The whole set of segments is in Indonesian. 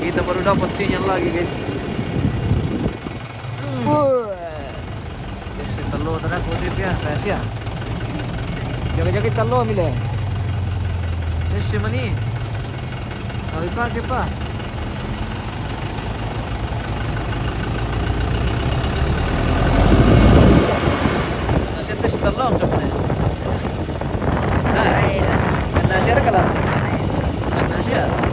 Kita baru dapat sinyal lagi, guys. Guys, si talo tara kutip ya, kasih ya. Jaga-jaga talo mile. Guys, si mani. Kali pakai pa. Nasi si talo sebenarnya. Nah, nasi ada kalau. Nasi ada.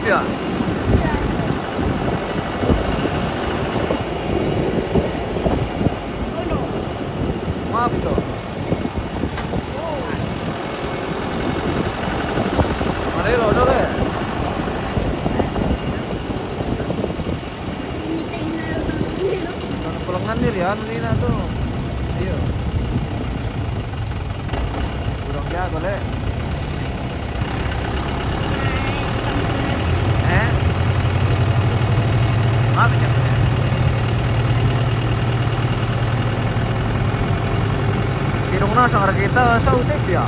Ya. Maaf itu. Mari lo dole. Pulangan nih ya, Nina tuh. Ayo. Kurang jago le. Maaf ya. Kidong na sang kita sa utek ya.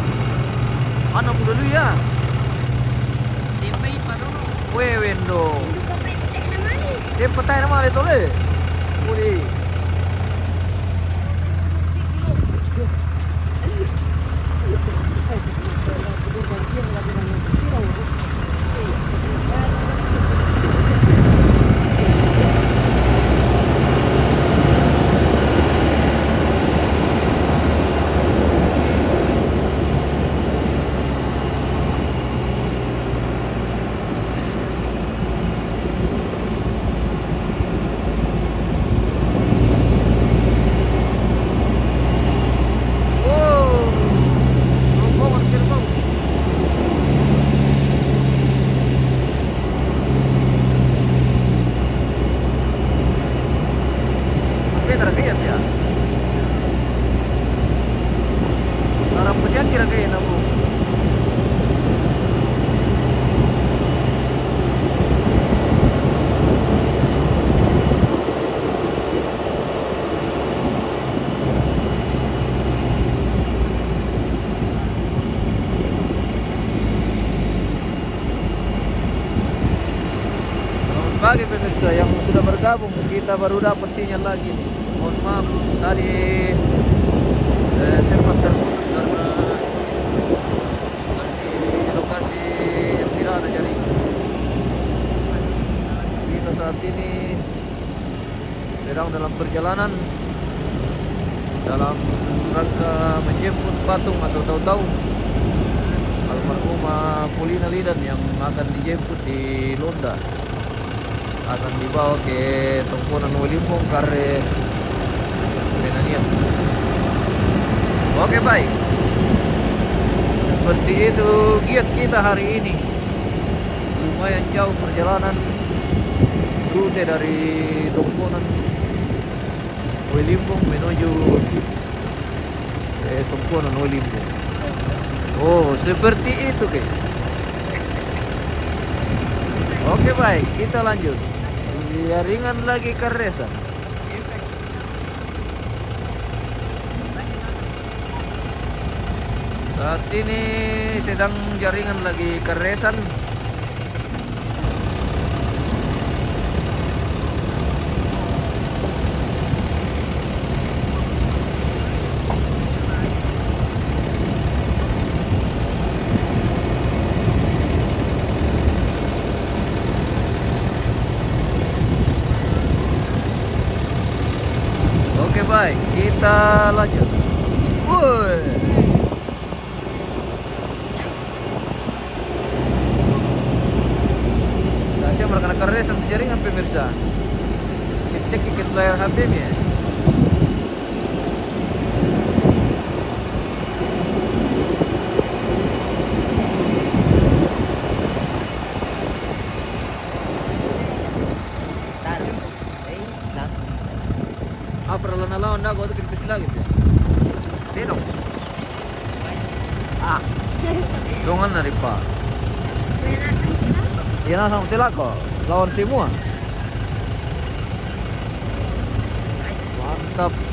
Ano mo dulu ya? Tempay pa no. Wendo. Dia patay naman ito le. Uli. Bagi pemirsa yang sudah bergabung, kita baru dapat sinyal lagi nih. Mohon maaf tadi sempat terputus karena di lokasi yang tidak ada jaringan. Kita saat ini sedang dalam perjalanan dalam rangka menjemput patung atau tahu-tahu almarhumah Paulina Lidan yang akan dijemput di Londa, akan dibawa ke Tumpunan Welimpong Kare Benanian. Oke, baik, seperti itu giat kita hari ini. Lumayan jauh perjalanan rute dari Tumpunan Welimpong menuju Tumpunan Welimpong. Oh, seperti itu, guys. Oke, baik, kita lanjut. Jaringan lagi Karesan. Saat ini sedang jaringan lagi Karesan. Baik, kita lanjut. Woi. Kasih mereka keres sampai jaringan pemirsa. Cek ikut layar HP-nya. pernah lawan dah gua tuh kripis lagi gitu. Tenong. Ah, dongan na rin pa. Yan na sa tila ko. Lawan semua. Mantap.